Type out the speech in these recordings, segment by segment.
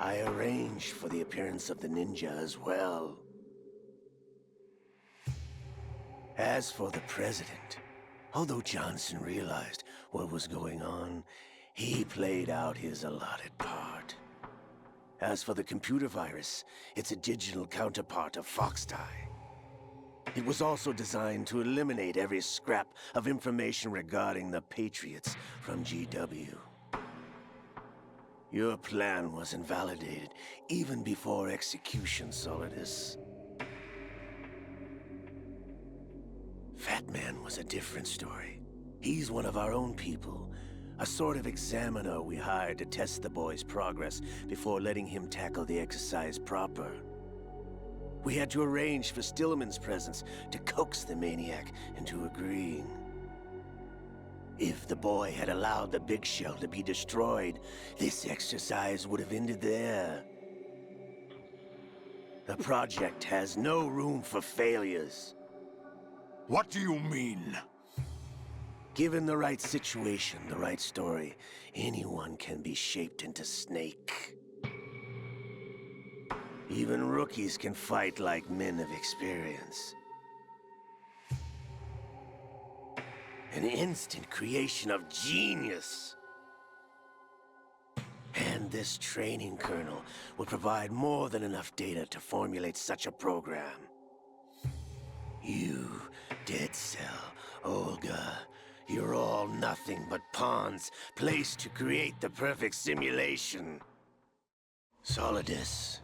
I arranged for the appearance of the ninja as well. As for the president, although Johnson realized what was going on, he played out his allotted part. As for the computer virus, it's a digital counterpart of Foxtie. It was also designed to eliminate every scrap of information regarding the Patriots from GW. Your plan was invalidated even before execution, Solidus. Fat Man was a different story. He's one of our own people, a sort of examiner we hired to test the boy's progress before letting him tackle the exercise proper. We had to arrange for Stillman's presence to coax the maniac into agreeing. If the boy had allowed the big shell to be destroyed, this exercise would have ended there. The project has no room for failures. What do you mean? Given the right situation, the right story, anyone can be shaped into Snake. Even rookies can fight like men of experience. An instant creation of genius. And this training kernel will provide more than enough data to formulate such a program. You, Dead Cell, Olga, you're all nothing but pawns placed to create the perfect simulation. Solidus,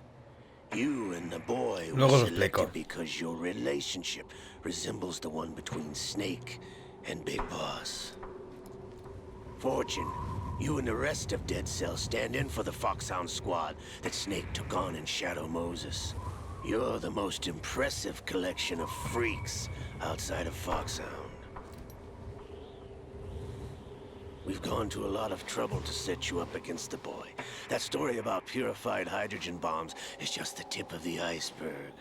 you and the boy were Luego lo selected explico. because your relationship resembles the one between Snake and Big Boss. Fortune, you and the rest of Dead Cell stand in for the Foxhound squad that Snake took on in Shadow Moses. You're the most impressive collection of freaks outside of Foxhound. We've gone to a lot of trouble to set you up against the boy. That story about purified hydrogen bombs is just the tip of the iceberg.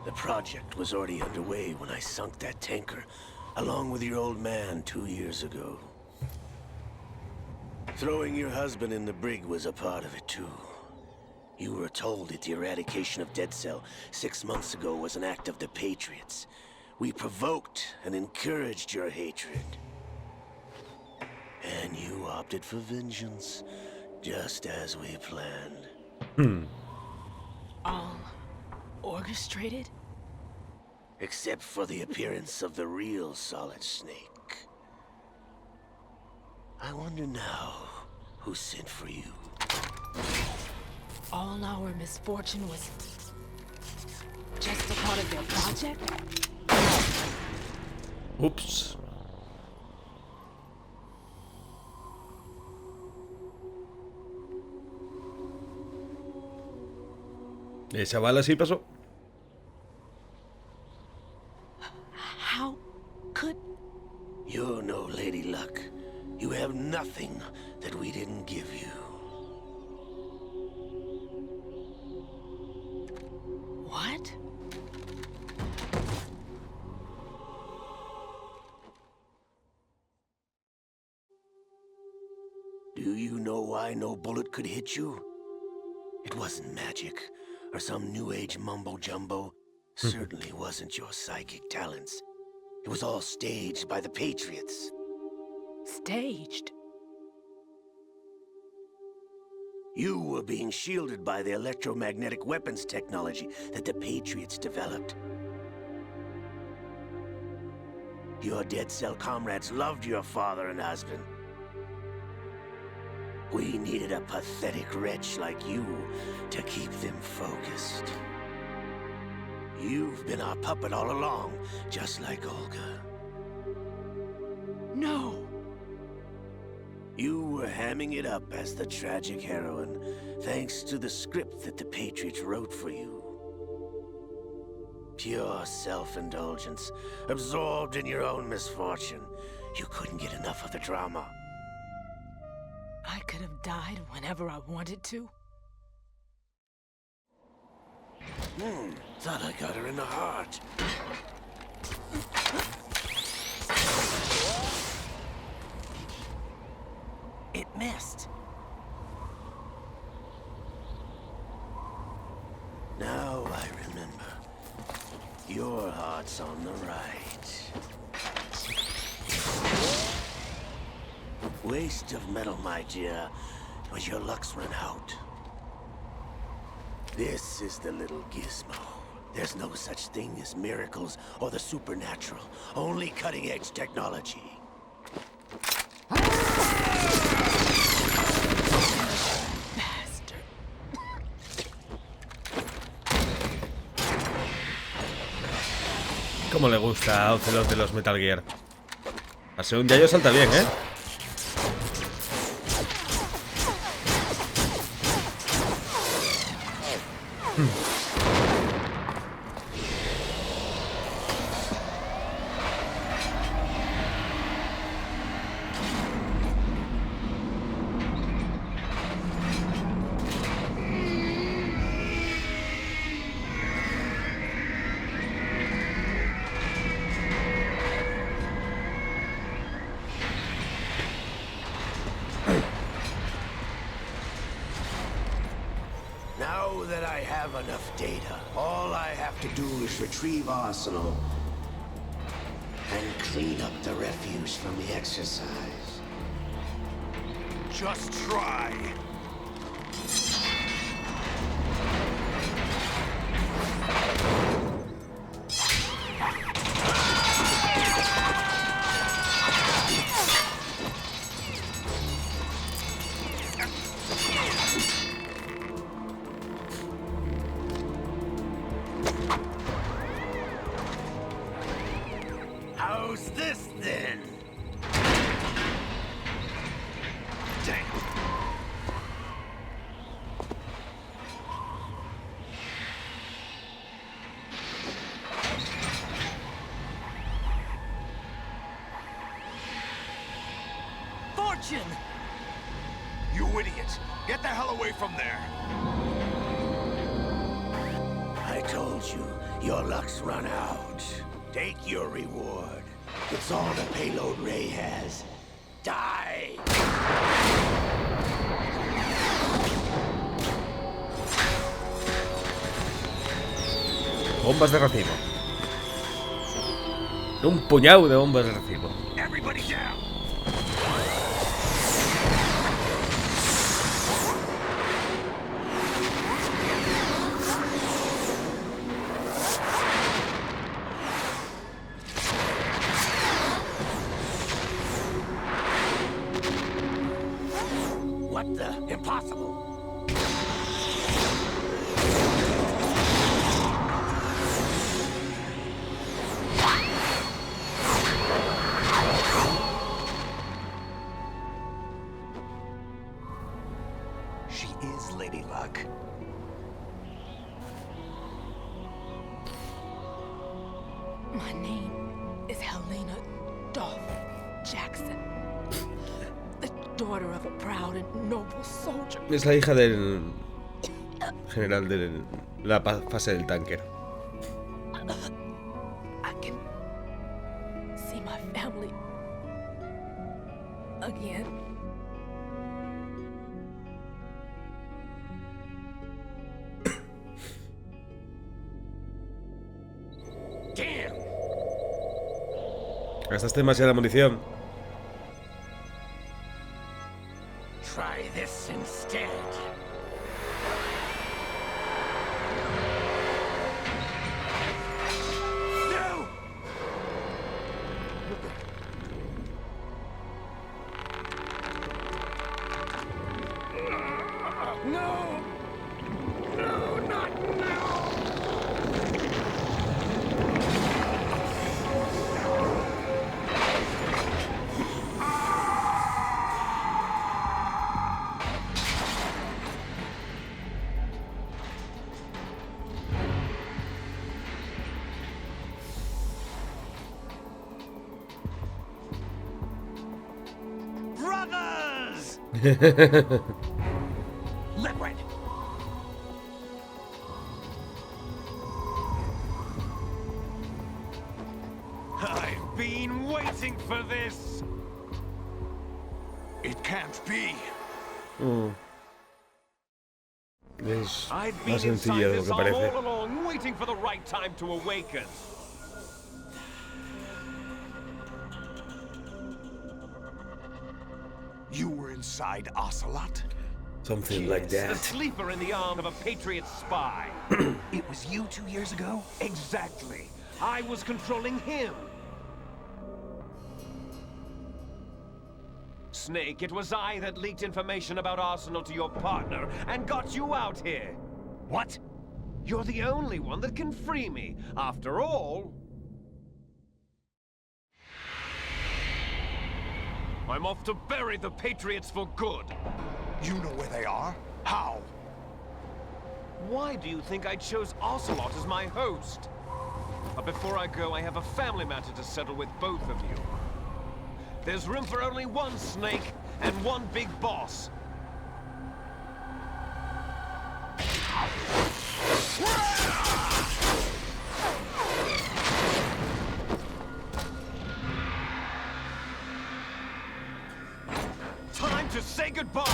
The project was already underway when I sunk that tanker, along with your old man 2 years ago. Throwing your husband in the brig was a part of it too. You were told that the eradication of Dead Cell 6 months ago was an act of the Patriots. We provoked and encouraged your hatred. And you opted for vengeance, just as we planned. All orchestrated? Except for the appearance of the real Solid Snake. I wonder now who sent for you. All our misfortune was just a part of their project? Ups. Esa bala sí pasó. How could... You're no Lady Luck. You have nothing that we didn't give you. What? Do you know why no bullet could hit you? It wasn't magic, or some new age mumbo-jumbo. Certainly wasn't your psychic talents. It was all staged by the Patriots. Staged? You were being shielded by the electromagnetic weapons technology that the Patriots developed. Your Dead Cell comrades loved your father and husband. We needed a pathetic wretch like you to keep them focused. You've been our puppet all along, just like Olga. No. You were hamming it up as the tragic heroine, thanks to the script that the Patriots wrote for you. Pure self-indulgence, absorbed in your own misfortune. You couldn't get enough of the drama. I could have died whenever I wanted to. Thought I got her in the heart. It missed. Your heart's on the right. Waste of metal, my dear, but your luck's run out. This is the little gizmo. There's no such thing as miracles or the supernatural, only cutting-edge technology. Como le gusta a Ocelot de los Metal Gear. A ser un yayo salta bien, ¿eh? Now that I have enough data, all I have to do is retrieve Arsenal and clean up the refuse from the exercise. Just try. How's this then? Damn. Fortune! You idiot! Get the hell away from there! I told you, your luck's run out. Take your reward. It's all the payload Ray has. Die! Bombas de recibo. Un puñado de bombas de recibo. Everybody down! What the? Impossible! She is Lady Luck. My name is Helena Dolph Jackson. The daughter of a proud and noble soldier. Es la hija del general de la fase del tanker. I can see my family again. Damn! Gastaste demasiada munición. Try this instead. No! No! No, not now! Brothers! Liquid! I've been waiting for this! It can't be! Es I've más been sencilla inside de lo this que arm parece. all along, waiting for the right time to awaken. You were inside Ocelot? Something like The that. sleeper in the arm of a Patriot spy. It was you 2 years ago? Exactly. I was controlling him. Snake, it was I that leaked information about Arsenal to your partner and got you out here. What? You're the only one that can free me. After all, I'm off to bury the Patriots for good. You know where they are? How? Why do you think I chose Ocelot as my host? But before I go, I have a family matter to settle with both of you. There's room for only one Snake and one big boss. Time to say goodbye!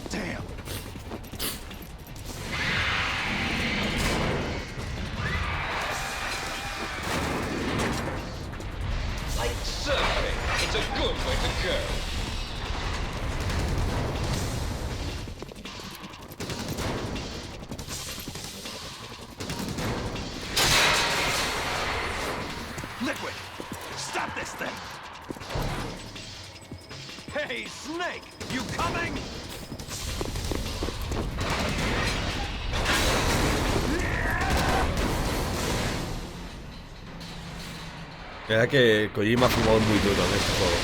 Damn. Like surfing, it's a good way to go. Liquid! Stop this thing! Hey, Snake! You coming? Era que Kojima fumó muy duro en este juego.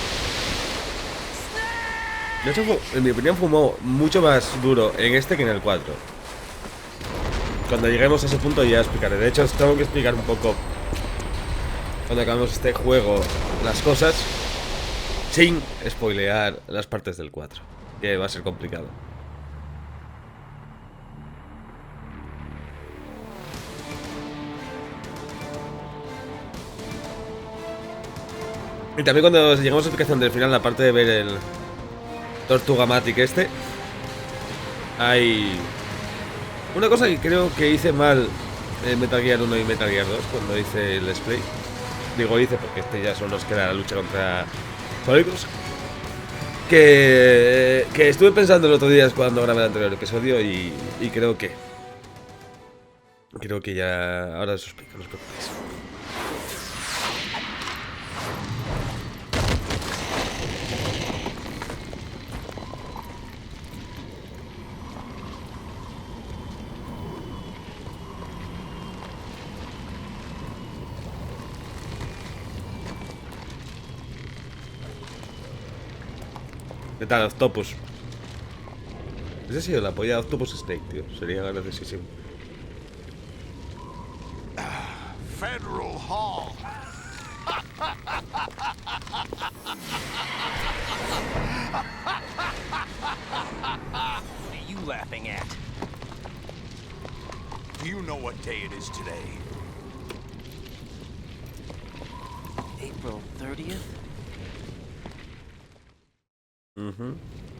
De hecho, en mi opinión, fumó mucho más duro en este que en el 4. Cuando lleguemos a ese punto ya explicaré. De hecho, os tengo que explicar un poco, cuando acabemos este juego, las cosas sin spoilear las partes del 4, que va a ser complicado. Y también cuando llegamos a la explicación del final, aparte de ver el Tortugamatic este, hay una cosa que creo que hice mal en Metal Gear 1 y Metal Gear 2 cuando hice el display. Digo hice porque este ya son los que era la lucha contra códigos. Que estuve pensando el otro día cuando grabé el anterior episodio y creo que ya... Ahora os explico, no os preocupéis. ¿Qué tal, Octopus? Ese ha sido la polla de Octopus Snake, tío. Sería graciosísimo. Federal Hall. What are you laughing at? Do you know what day it is today? April 30th?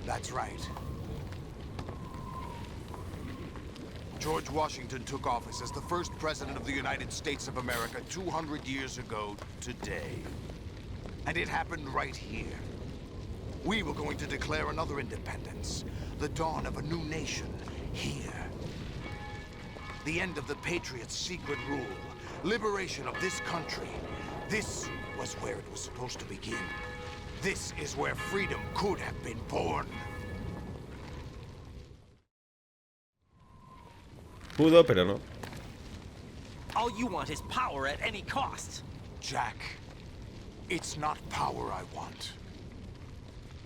That's right. George Washington took office as the first president of the United States of America 200 years ago today. And it happened right here. We were going to declare another independence, the dawn of a new nation here. The end of the Patriots' secret rule, liberation of this country. This was where it was supposed to begin. This is where freedom could have been born. Pudo, pero no. All you want is power at any cost. Jack, it's not power I want.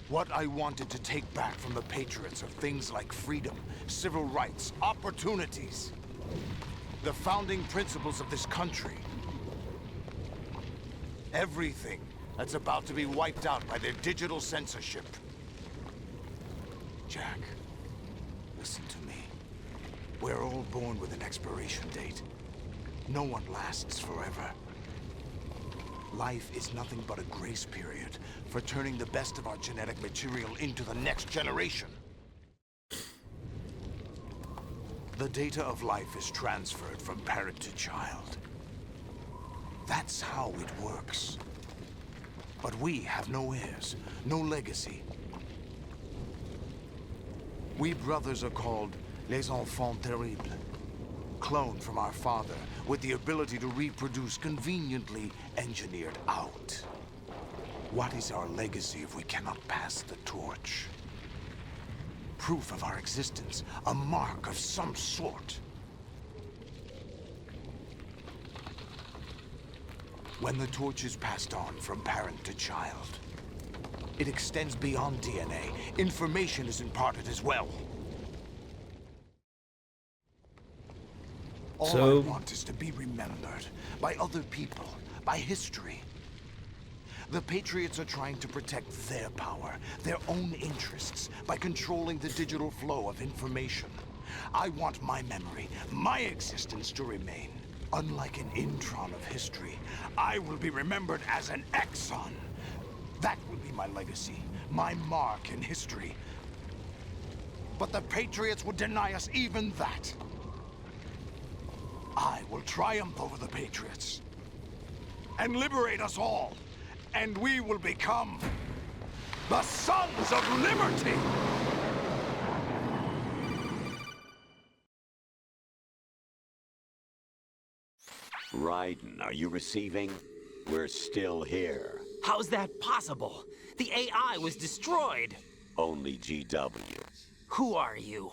What I wanted to take back from the Patriots are things like freedom, civil rights, opportunities. The founding principles of this country. Everything that's about to be wiped out by their digital censorship. Jack, listen to me. We're all born with an expiration date. No one lasts forever. Life is nothing but a grace period for turning the best of our genetic material into the next generation. The data of life is transferred from parent to child. That's how it works. But we have no heirs, no legacy. We brothers are called les enfants terribles. Cloned from our father, with the ability to reproduce conveniently engineered out. What is our legacy if we cannot pass the torch? Proof of our existence, a mark of some sort. When the torch is passed on from parent to child, it extends beyond DNA. Information is imparted as well. All I want is to be remembered by other people, by history. The Patriots are trying to protect their power, their own interests, by controlling the digital flow of information. I want my memory, my existence to remain. Unlike an intron of history, I will be remembered as an exon. That will be my legacy, my mark in history. But the Patriots would deny us even that. I will triumph over the Patriots and liberate us all, and we will become the Sons of Liberty! Raiden, are you receiving? We're still here. How's that possible? The AI was destroyed. Only GW. Who are you?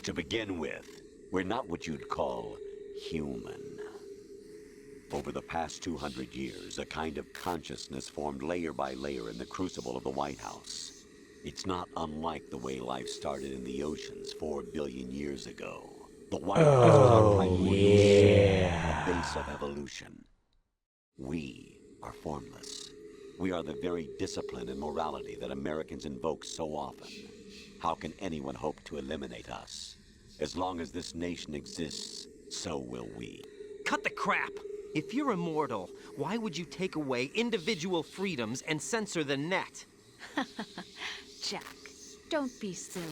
To begin with, we're not what you'd call human. Over the past 200 years, a kind of consciousness formed layer by layer in the crucible of the White House. It's not unlike the way life started in the oceans 4 billion years ago. The White House is our primordial soul, the base of evolution. We are formless. We are the very discipline and morality that Americans invoke so often. How can anyone hope to eliminate us? As long as this nation exists, so will we. Cut the crap! If you're immortal, why would you take away individual freedoms and censor the net? Jack, don't be silly.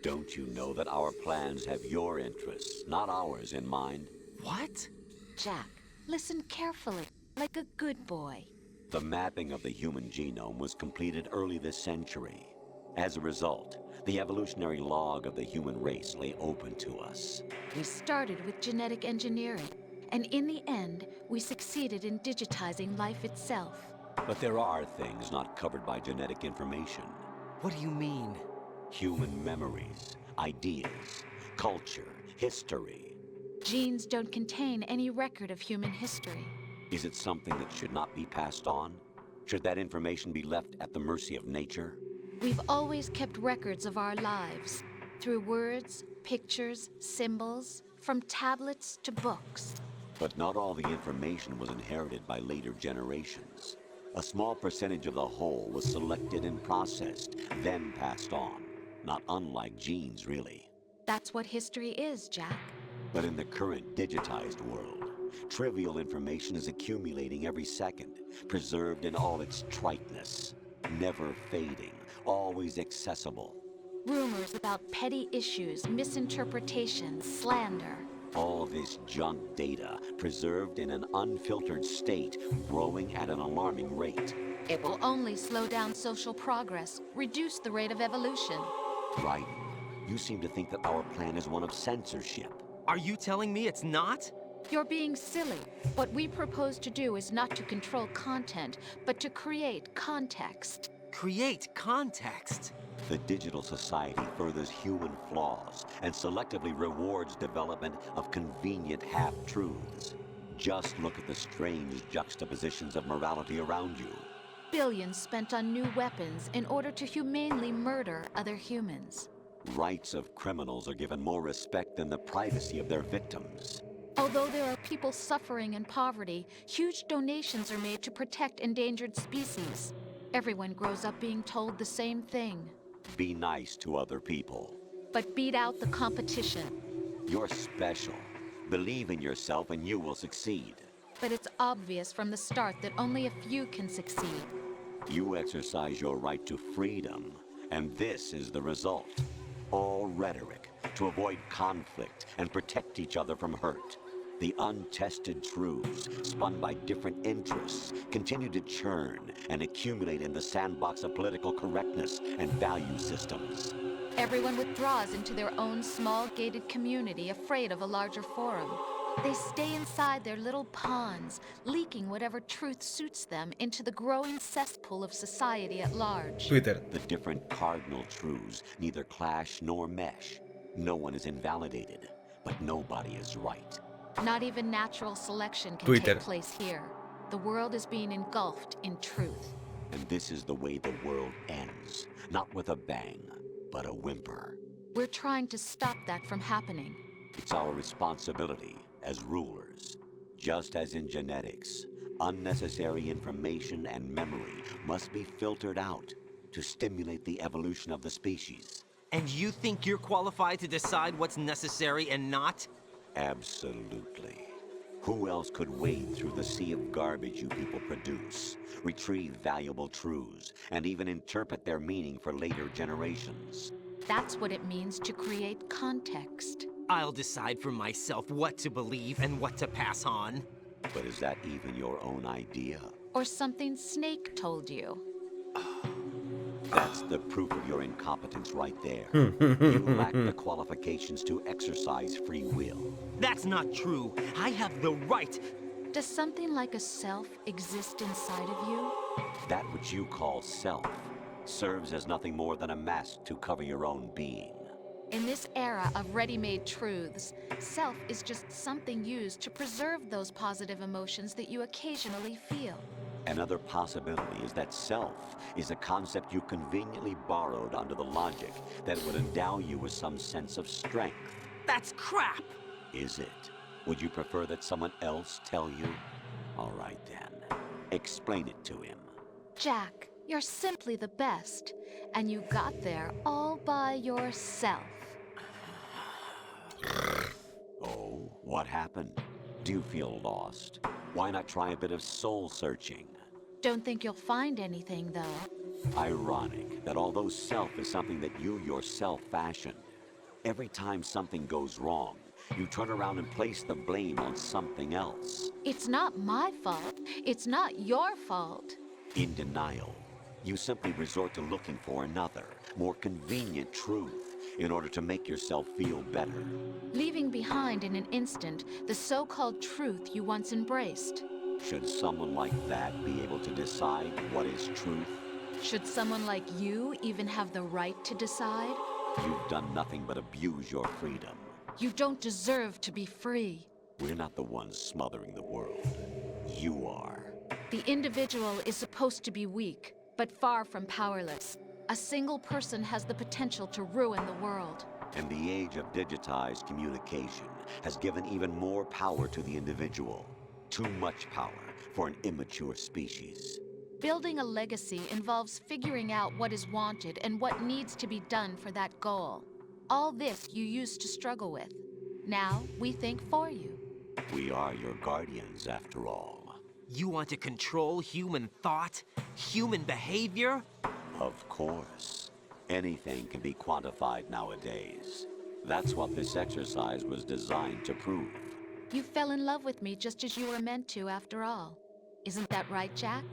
Don't you know that our plans have your interests, not ours, in mind? What? Jack, listen carefully, like a good boy. The mapping of the human genome was completed early this century. As a result, the evolutionary log of the human race lay open to us. We started with genetic engineering, and in the end, we succeeded in digitizing life itself. But there are things not covered by genetic information. What do you mean? Human memories, ideas, culture, history. Genes don't contain any record of human history. Is it something that should not be passed on? Should that information be left at the mercy of nature? We've always kept records of our lives, through words, pictures, symbols, from tablets to books. But not all the information was inherited by later generations. A small percentage of the whole was selected and processed, then passed on. Not unlike genes, really. That's what history is, Jack. But in the current digitized world, trivial information is accumulating every second, preserved in all its triteness, never fading, always accessible. Rumors about petty issues, misinterpretations, slander. All this junk data, preserved in an unfiltered state, growing at an alarming rate. It will only slow down social progress, reduce the rate of evolution. Right. You seem to think that our plan is one of censorship. Are you telling me it's not? You're being silly. What we propose to do is not to control content, but to create context. Create context? The digital society furthers human flaws and selectively rewards development of convenient half-truths. Just look at the strange juxtapositions of morality around you. Billions spent on new weapons in order to humanely murder other humans. Rights of criminals are given more respect than the privacy of their victims. Although there are people suffering in poverty, huge donations are made to protect endangered species. Everyone grows up being told the same thing. Be nice to other people. But beat out the competition. You're special. Believe in yourself and you will succeed. but it's obvious from the start that only a few can succeed. You exercise your right to freedom, and this is the result. All rhetoric to avoid conflict and protect each other from hurt. The untested truths, spun by different interests, continue to churn and accumulate in the sandbox of political correctness and value systems. Everyone withdraws into their own small gated community, afraid of a larger forum. They stay inside their little ponds, leaking whatever truth suits them into the growing cesspool of society at large. Twitter. The different cardinal truths neither clash nor mesh. No one is invalidated, but nobody is right. Not even natural selection can Twitter. take place here. The world is being engulfed in truth. And this is the way the world ends. Not with a bang, but a whimper. We're trying to stop that from happening. It's our responsibility as rulers. Just as in genetics, unnecessary information and memory must be filtered out to stimulate the evolution of the species. And you think you're qualified to decide what's necessary and not? Absolutely. Who else could wade through the sea of garbage you people produce, retrieve valuable truths, and even interpret their meaning for later generations? That's what it means to create context. I'll decide for myself what to believe and what to pass on. But is that even your own idea? Or something Snake told you. That's the proof of your incompetence right there. You lack the qualifications to exercise free will. That's not true. I have the right. Does something like a self exist inside of you? That which you call self serves as nothing more than a mask to cover your own being. In this era of ready-made truths, self is just something used to preserve those positive emotions that you occasionally feel. Another possibility is that self is a concept you conveniently borrowed under the logic that it would endow you with some sense of strength. That's crap! Is it? Would you prefer that someone else tell you? All right then. Explain it to him. Jack, you're simply the best, and you got there all by yourself. Oh, what happened? Do you feel lost? Why not try a bit of soul searching? Don't think you'll find anything, though. Ironic that although self is something that you yourself fashioned, every time something goes wrong, you turn around and place the blame on something else. It's not my fault. It's not your fault. In denial, you simply resort to looking for another, more convenient truth in order to make yourself feel better. Leaving behind in an instant the so-called truth you once embraced. Should someone like that be able to decide what is truth? Should someone like you even have the right to decide? You've done nothing but abuse your freedom. You don't deserve to be free. We're not the ones smothering the world. You are. The individual is supposed to be weak, but far from powerless. A single person has the potential to ruin the world. And the age of digitized communication has given even more power to the individual. Too much power for an immature species. Building a legacy involves figuring out what is wanted and what needs to be done for that goal. All this you used to struggle with. Now we think for you. We are your guardians, after all. You want to control human thought? Human behavior? Of course. Anything can be quantified nowadays. That's what this exercise was designed to prove. You fell in love with me just as you were meant to, after all. Isn't that right, Jack?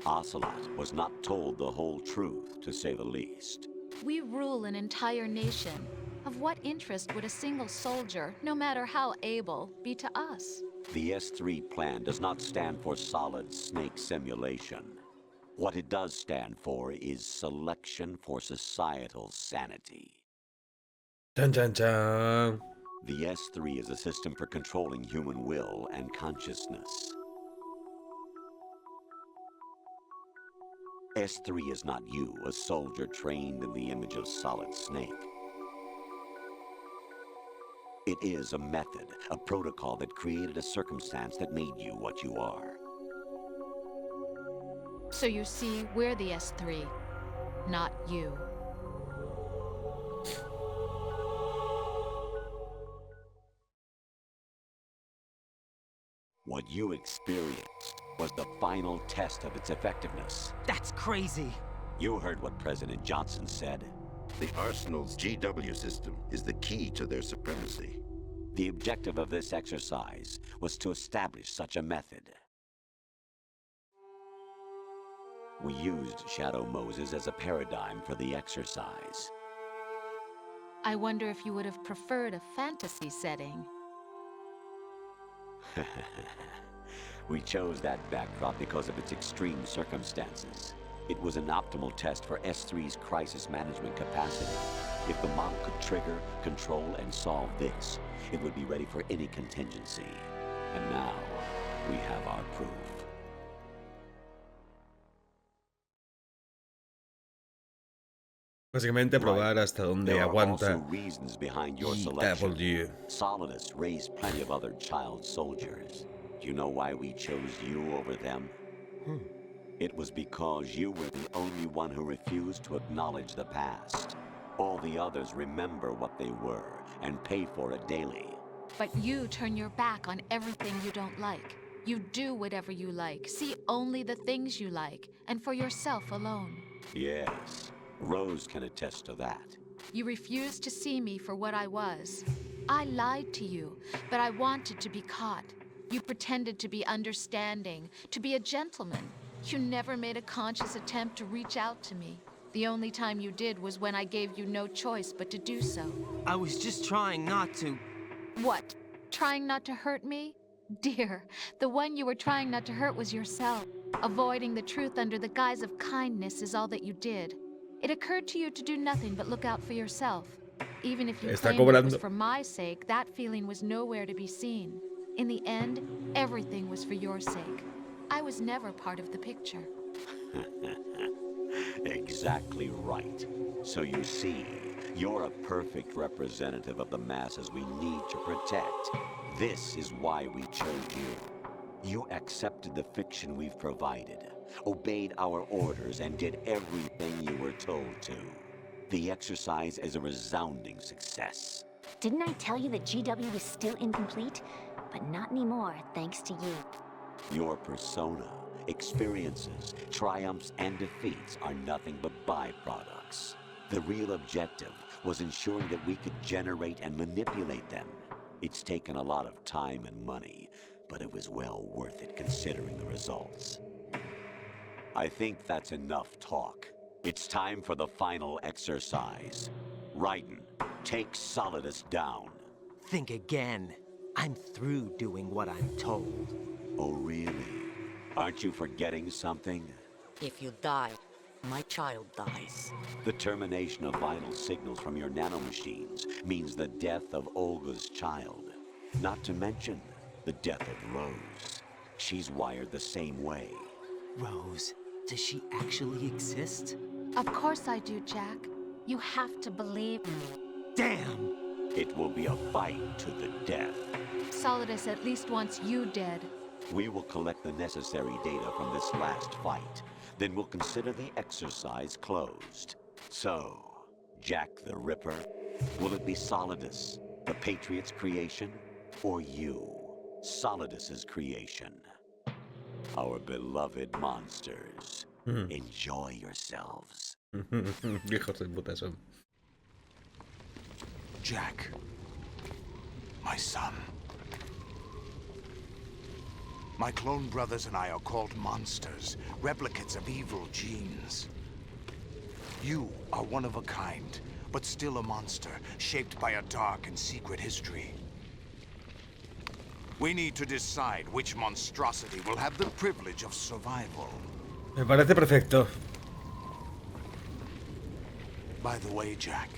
Ocelot was not told the whole truth, to say the least. We rule an entire nation. Of what interest would a single soldier, no matter how able, be to us? The S3 plan does not stand for solid snake simulation. What it does stand for is selection for societal sanity. Chan chan chan. The S3 is a system for controlling human will and consciousness. S3 is not you, a soldier trained in the image of Solid Snake. It is a method, a protocol that created a circumstance that made you what you are. So you see, we're the S3, not you. What you experienced was the final test of its effectiveness. That's crazy. You heard what President Johnson said. The Arsenal's GW system is the key to their supremacy. The objective of this exercise was to establish such a method. We used Shadow Moses as a paradigm for the exercise. I wonder if you would have preferred a fantasy setting. We chose that backdrop because of its extreme circumstances. It was an optimal test for S3's crisis management capacity. If the model could trigger, control, and solve this, it would be ready for any contingency. And now, we have our proof. Básicamente probar hasta donde There are aguanta also reasons behind your selection. GW. Solidus raised plenty of other child soldiers. Do you know why we chose you over them? It was because you were the only one who refused to acknowledge the past. All the others remember what they were and pay for it daily. But you turn your back on everything you don't like. You do whatever you like, see only the things you like, and for yourself alone. Yes, Rose can attest to that. You refused to see me for what I was. I lied to you, but I wanted to be caught. You pretended to be understanding, to be a gentleman. You never made a conscious attempt to reach out to me. The only time you did was when I gave you no choice but to do so. I was just trying not to... What? Trying not to hurt me? Dear, the one you were trying not to hurt was yourself. Avoiding the truth under the guise of kindness is all that you did. It occurred to you to do nothing but look out for yourself. Even if you claimed it was for my sake, that feeling was nowhere to be seen. In the end, everything was for your sake. I was never part of the picture. Exactly right. So you see, you're a perfect representative of the masses we need to protect. This is why we chose you. You accepted the fiction we've provided, obeyed our orders, and did everything you were told to. The exercise is a resounding success. Didn't I tell you that GW was still incomplete? But not anymore, thanks to you. Your persona, experiences, triumphs, and defeats are nothing but byproducts. The real objective was ensuring that we could generate and manipulate them. It's taken a lot of time and money, but it was well worth it considering the results. I think that's enough talk. It's time for the final exercise. Raiden, take Solidus down. Think again. I'm through doing what I'm told. Oh, really? Aren't you forgetting something? If you die, my child dies. The termination of vital signals from your nanomachines means the death of Olga's child. Not to mention the death of Rose. She's wired the same way. Rose, does she actually exist? Of course I do, Jack. You have to believe me. Damn! It will be a fight to the death. Solidus at least wants you dead. We will collect the necessary data from this last fight. Then we'll consider the exercise closed. So, Jack the Ripper, will it be Solidus, the Patriot's creation, or you, Solidus's creation? Our beloved monsters, enjoy yourselves. Hijos de puta son. Jack, my son. My clone brothers and I are called monsters, replicates of evil genes. You are one of a kind, but still a monster, shaped by a dark and secret history. We need to decide which monstrosity will have the privilege of survival. Me parece perfecto. By the way, Jack,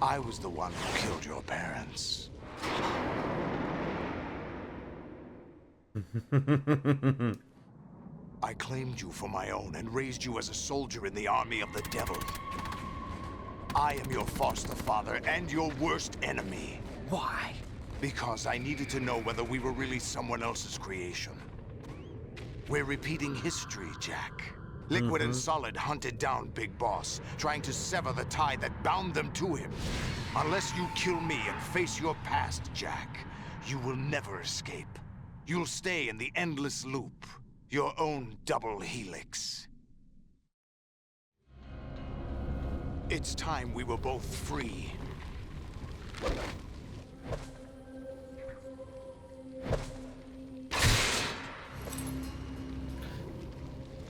I was the one who killed your parents. I claimed you for my own and raised you as a soldier in the army of the devil. I am your foster father and your worst enemy. Why? Because I needed to know whether we were really someone else's creation. We're repeating history, Jack. Liquid and Solid hunted down Big Boss, trying to sever the tie that bound them to him. Unless you kill me and face your past, Jack, You will never escape. You'll stay in the endless loop. Your own double helix. It's time we were both free.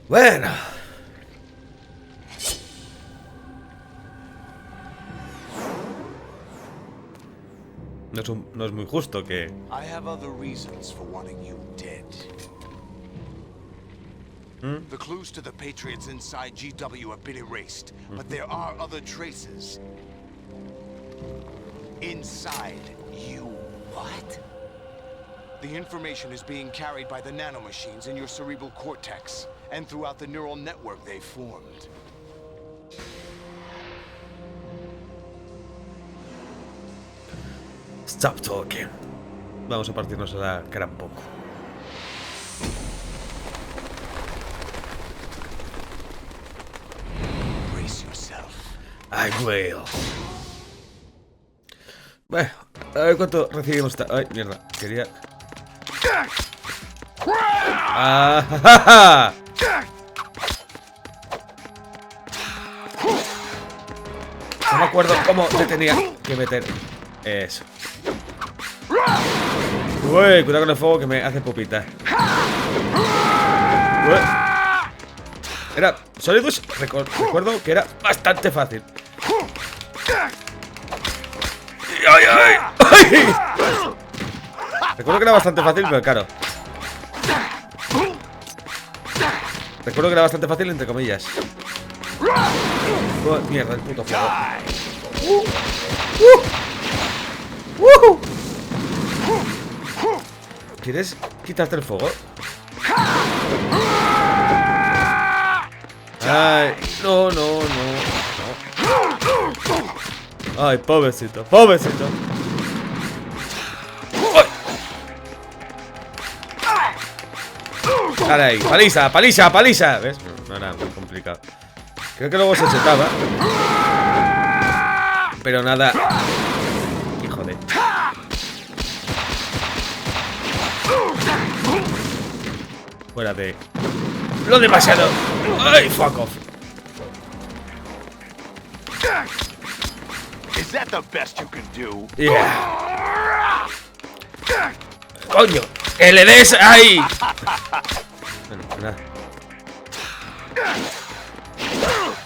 Bueno. No es muy justo que... I have other reasons for wanting you dead. The clues to the Patriots inside GW have been erased, but there are other traces. Inside you. What? The information is being carried by the nanomachines in your cerebral cortex, and throughout the neural network they formed. Stop talking. Vamos a partirnos la cara un poco. Brace yourself. I will. Bueno, a ver cuánto recibimos esta... Ay, mierda, quería... ¡Ah! No me acuerdo cómo te tenía que meter. Eso. Uy, cuidado con el fuego que me hace pupita. Uy. Era... Solidus, recuerdo que era bastante fácil. ¡Ay, ay! ¡Ay! Recuerdo que era bastante fácil, pero claro. Recuerdo que era bastante fácil, entre comillas. Oh, mierda, el puto fuego. ¿Quieres quitarte el fuego? Ay, no. Ay, pobrecito, pobrecito. Dale ahí, paliza, paliza, paliza. ¿Ves? No era muy complicado. Creo que luego se setaba. Pero nada. Hijo de... Fuera de... Lo demasiado. Ay, fuck off. Is that the best you can do? Yeah. Coño, LDs ahí. Bueno, nada.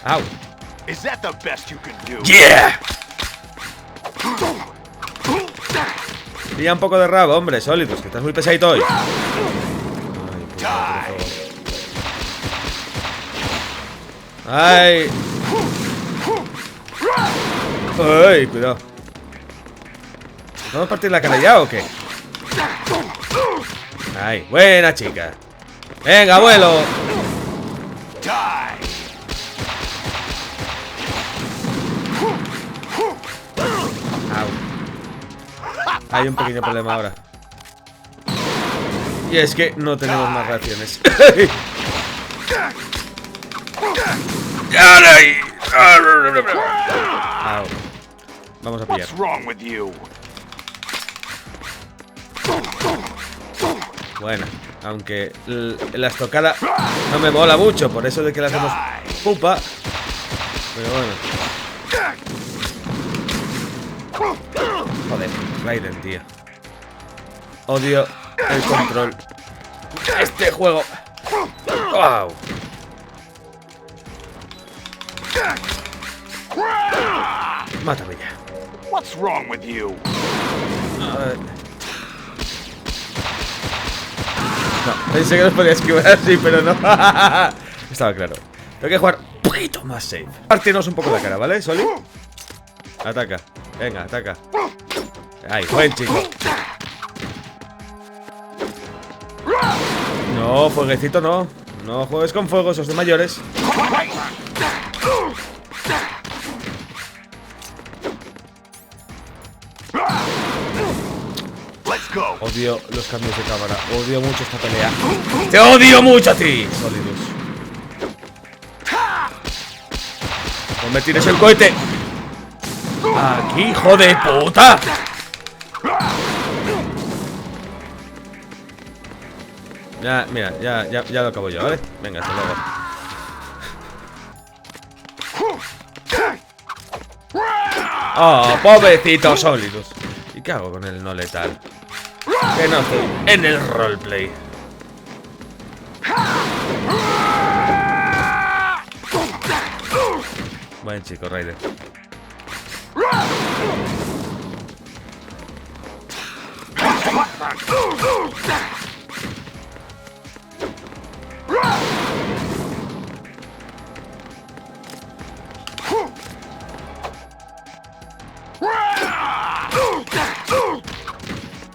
Au. Is that the best you can do? Yeah. Pilla un poco de rabo, hombre, Sólidos, que estás muy pesadito hoy. Ay, ay, cuidado. ¿Vamos a partir la cara ya o qué? Ay, buena chica. Venga, abuelo. Au. Hay un pequeño problema ahora. Y es que no tenemos más reacciones. Au. Vamos a pillar. Bueno, aunque la estocada no me mola mucho, por eso de que la hacemos pupa. Pero bueno. Joder, Raiden, tío. Odio el control de este juego. Wow. Mátame ya. What's wrong with you? No, pensé que los podía esquivar así, pero no. Estaba claro. Tengo que jugar un poquito más safe. Partirnos un poco la cara, ¿vale, Soli? Ataca. Venga, ataca. Ay, buen chico. No, fueguecito no. No juegues con fuego, esos de mayores. Odio los cambios de cámara. Odio mucho esta pelea. ¡Te odio mucho a ti, Solidus! ¡No me tires el cohete! ¡Aquí, hijo de puta! Ya, mira, ya lo acabo yo, ¿vale? Venga, hasta luego. Oh, pobrecito Solidus. ¿Y qué hago con el no letal? Que no estoy en el roleplay. Buen chico, Raiden.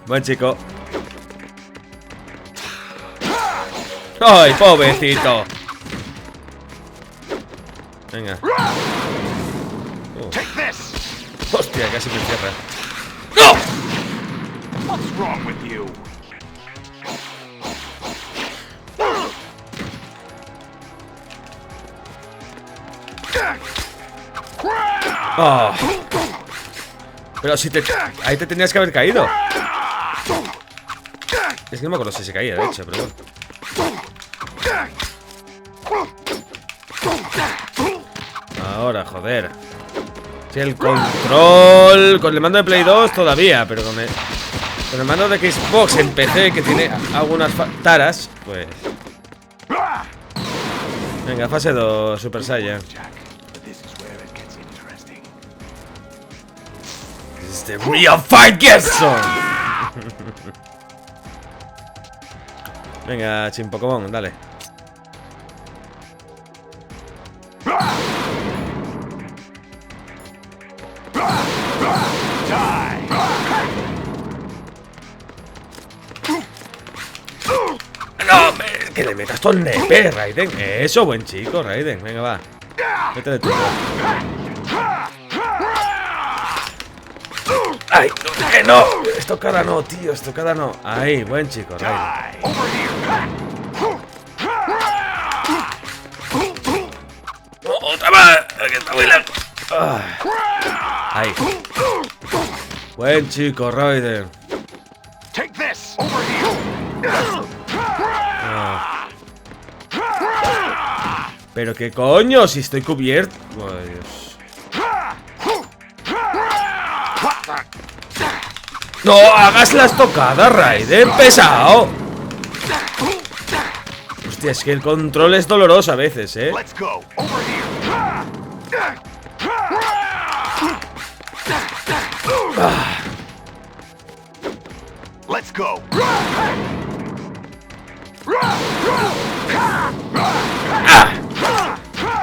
Buen chico. ¡Ay, pobrecito! Venga. Hostia, casi me encierra. ¡No! What's wrong with you? Oh. Pero si te... Ahí te tenías que haber caído. Es que no me acuerdo si se caía, de hecho, pero bueno. Ahora, joder. Si el control... Con el mando de Play 2 todavía, pero con el mando de Xbox en PC, que tiene algunas taras, pues... Venga, fase 2, Super Saiyan. This is the real fight gets on. Venga, Chimpocomón, dale. No, que le metas todo el nepe, Raiden. Eso, buen chico, Raiden. Venga, va. Vete de tu lado. Ay, no, que no. Estocada no, tío, estocada no. Ahí, buen chico, Raiden. Otra más, que está muy lejos. Ahí. Buen chico, Raiden. Pero qué coño, si estoy cubierto. Oh, Dios. No hagas la estocada, Raiden, pesado. Hostia, es que el control es doloroso a veces, Let's go.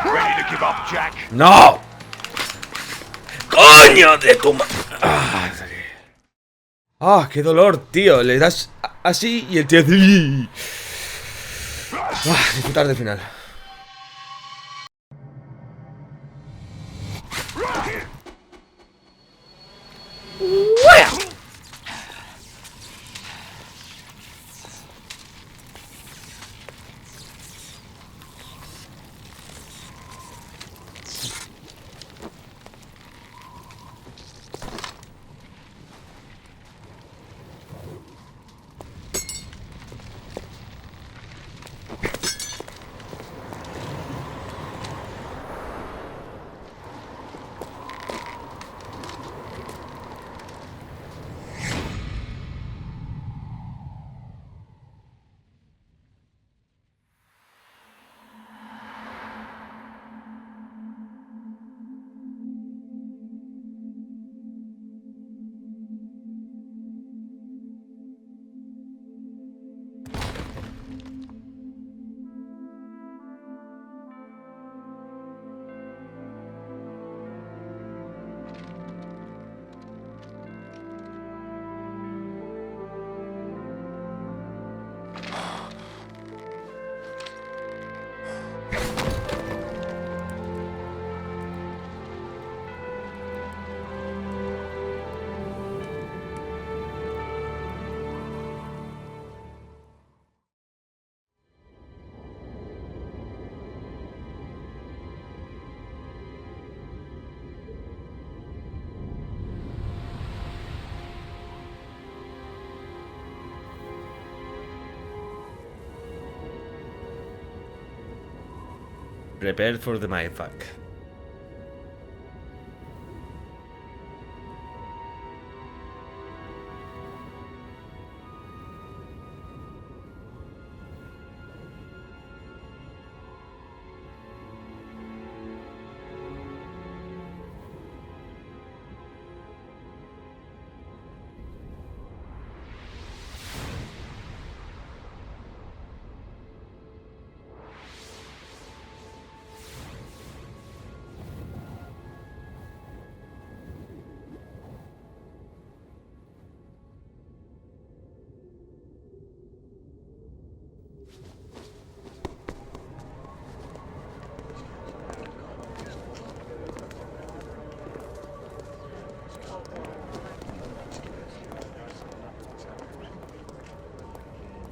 Ready to give up, Jack? ¡No! ¡Coño de tu ma... qué dolor, tío. Le das así y el tío hace... disfrutar del final. Prepare for the mindfuck.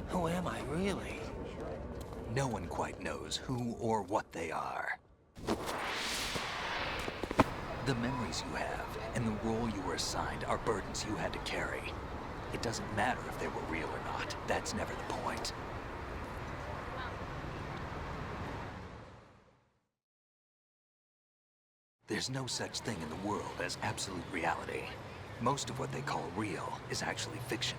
Who am I, really? No one quite knows who or what they are. The memories you have and the role you were assigned are burdens you had to carry. It doesn't matter if they were real or not. That's never the point. There's no such thing in the world as absolute reality. Most of what they call real is actually fiction.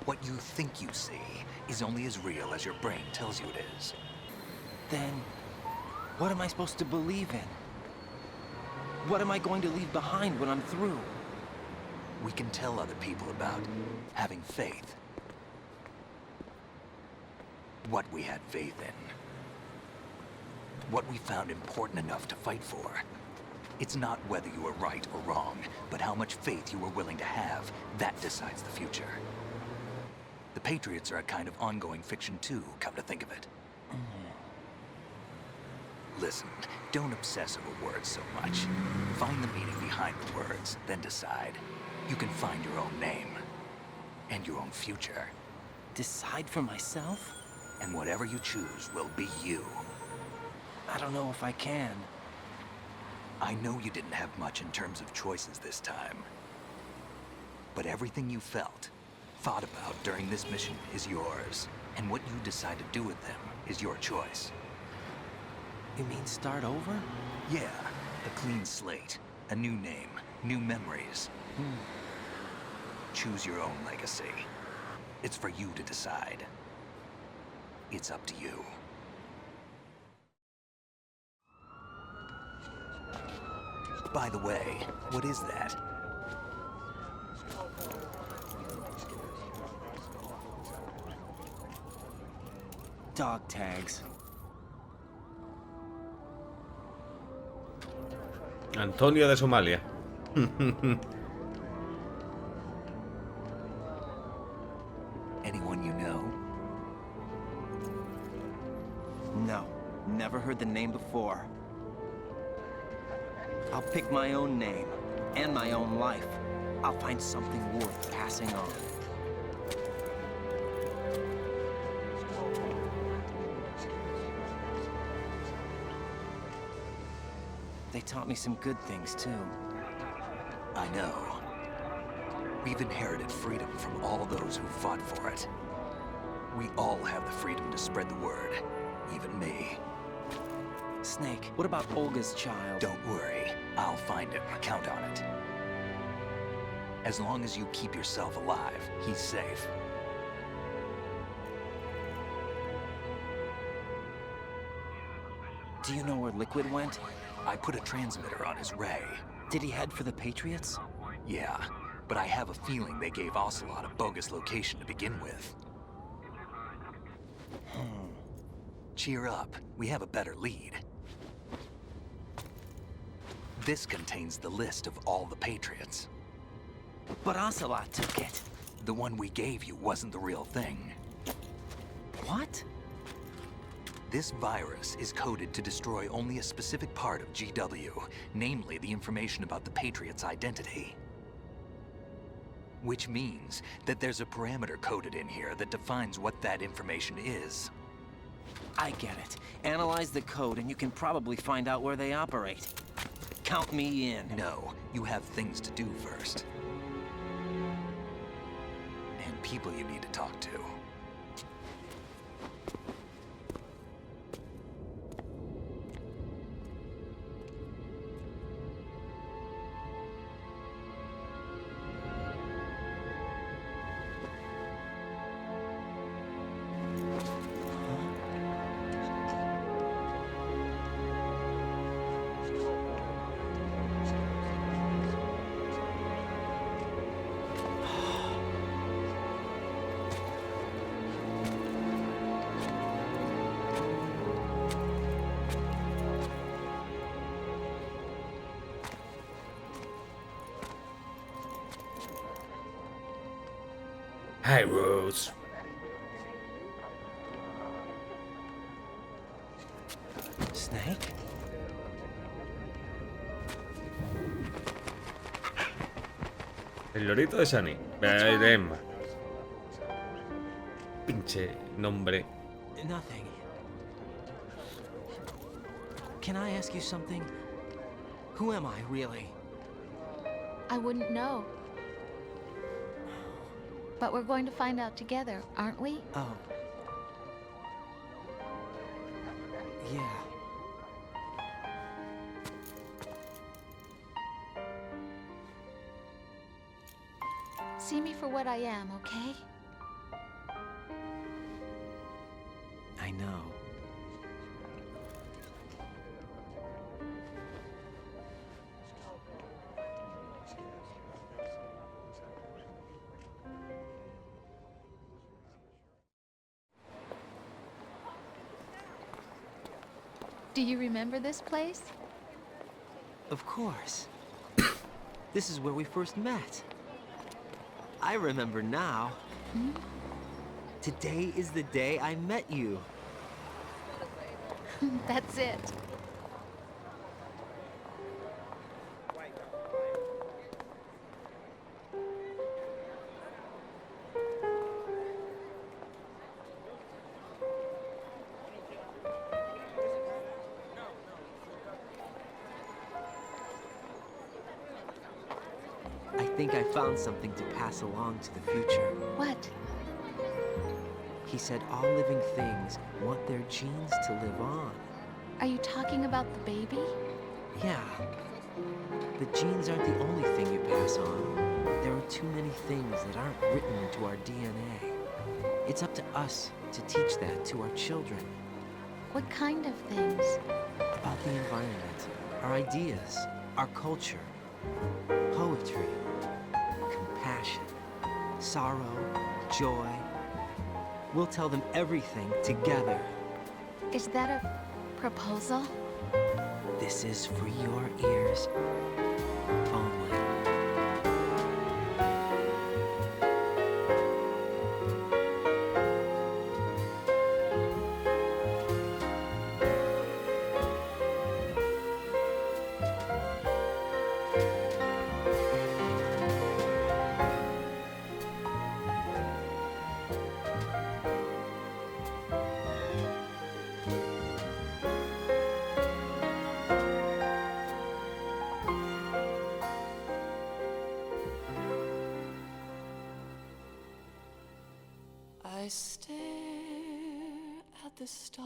What you think you see is only as real as your brain tells you it is. Then, what am I supposed to believe in? What am I going to leave behind when I'm through? We can tell other people about having faith. What we had faith in. What we found important enough to fight for. It's not whether you were right or wrong, but how much faith you were willing to have. That decides the future. The Patriots are a kind of ongoing fiction too, come to think of it. Listen, don't obsess over words so much. Find the meaning behind the words, then decide. You can find your own name. And your own future. Decide for myself? And whatever you choose will be you. I don't know if I can. I know you didn't have much in terms of choices this time. But everything you felt, thought about during this mission is yours. And what you decide to do with them is your choice. You mean start over? Yeah, a clean slate, a new name, new memories. Choose your own legacy. It's for you to decide. It's up to you. By the way, what is that? Dog tags. Antonio de Somalia. Anyone you know? No, never heard the name before. I'll pick my own name, and my own life. I'll find something worth passing on. They taught me some good things, too. I know. We've inherited freedom from all those who fought for it. We all have the freedom to spread the word, even me. Snake, what about Olga's child? Don't worry, I'll find him. Count on it. As long as you keep yourself alive, he's safe. Do you know where Liquid went? I put a transmitter on his ray. Did he head for the Patriots? Yeah, but I have a feeling they gave Ocelot a bogus location to begin with. Cheer up, we have a better lead. This contains the list of all the Patriots. But Ocelot took it. The one we gave you wasn't the real thing. What? This virus is coded to destroy only a specific part of GW, namely the information about the Patriots' identity. Which means that there's a parameter coded in here that defines what that information is. I get it. Analyze the code and you can probably find out where they operate. Count me in. No, you have things to do first. And people you need to talk to. Hi, Rose. Snake? El lorito de Sunny. De Emma. Pinche nombre. Nothing. Can I ask you something? Who am I, really? I wouldn't know. But we're going to find out together, aren't we? Oh. Yeah. See me for what I am, okay? I know. Do you remember this place? Of course. This is where we first met. I remember now. Hmm? Today is the day I met you. That's it. I think I found something to pass along to the future. What? He said all living things want their genes to live on. Are you talking about the baby? Yeah. The genes aren't the only thing you pass on. There are too many things that aren't written into our DNA. It's up to us to teach that to our children. What kind of things? About the environment, our ideas, our culture, poetry, compassion, sorrow, joy. We'll tell them everything together. Is that a proposal? This is for your ears only. I stare at the stars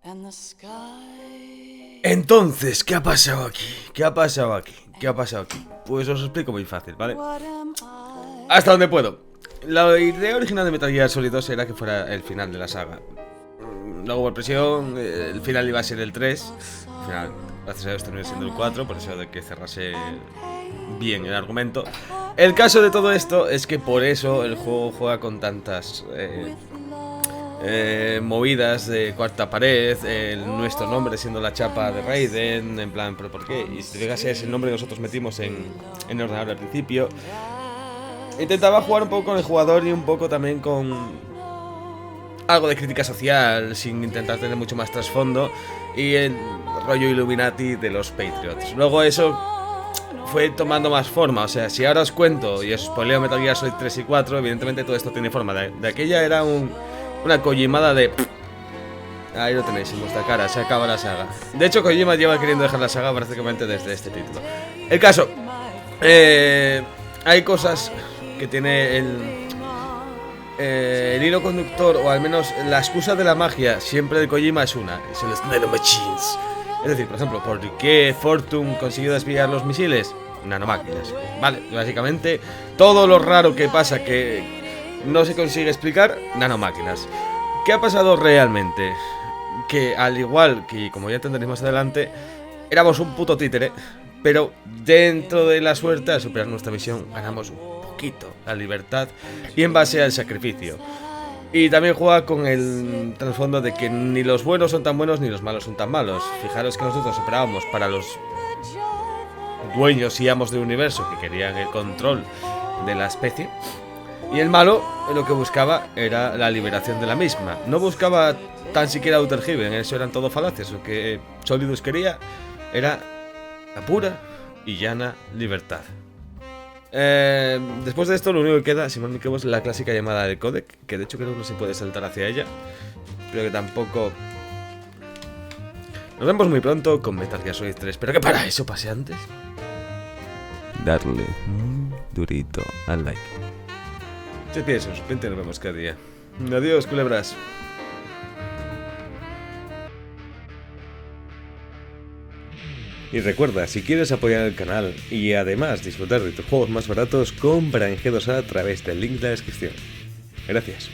and the sky. Entonces, ¿qué ha pasado aquí? ¿Qué ha pasado aquí? ¿Qué ha pasado aquí? Pues os explico muy fácil, ¿vale? Hasta donde puedo. La idea original de Metal Gear Solid 2 era que fuera el final de la saga. Luego por presión, el final iba a ser el 3. Al final, gracias a Dios, terminó siendo el 4, por eso de que cerrase bien el argumento. El caso de todo esto es que por eso el juego juega con tantas movidas de cuarta pared, nuestro nombre siendo la chapa de Raiden, en plan, ¿pero por qué? Y si te fijas, es el nombre que nosotros metimos en el ordenador al principio. Intentaba jugar un poco con el jugador y un poco también con algo de crítica social, sin intentar tener mucho más trasfondo, y el rollo Illuminati de los Patriots. Luego eso fue tomando más forma, o sea, si ahora os cuento y os spoileo Metal Gear Solid 3 y 4, evidentemente todo esto tiene forma. De aquella era una Kojimada de... Ahí lo tenéis en vuestra cara, se acaba la saga. De hecho, Kojima lleva queriendo dejar la saga prácticamente desde este título. El caso, hay cosas que tiene el hilo conductor, o al menos la excusa de la magia siempre de Kojima es una, es el nanomachines. Es decir, por ejemplo, ¿por qué Fortune consiguió desviar los misiles? Nanomáquinas. Vale, básicamente todo lo raro que pasa que no se consigue explicar, nanomáquinas. ¿Qué ha pasado realmente? Que al igual que, como ya entenderéis más adelante, éramos un puto títere, pero dentro de la suerte, al superar nuestra misión, ganamos un poquito la libertad y en base al sacrificio. Y también juega con el trasfondo de que ni los buenos son tan buenos ni los malos son tan malos. Fijaros que nosotros operábamos para los dueños y amos del universo que querían el control de la especie. Y el malo lo que buscaba era la liberación de la misma. No buscaba tan siquiera Outer Heaven, eso eran todo falacias. Lo que Solidus quería era la pura y llana libertad. Después de esto lo único que queda, si no me equivoco, es la clásica llamada del codec, que de hecho creo que no se puede saltar hacia ella, pero que tampoco... Nos vemos muy pronto con Metal Gear Solid 3, pero que para eso pase antes darle durito al like. Si piensas, suscríbete y nos vemos cada día. Adiós, culebras. Y recuerda, si quieres apoyar el canal y además disfrutar de tus juegos más baratos, compra en G2A a través del link de la descripción. Gracias.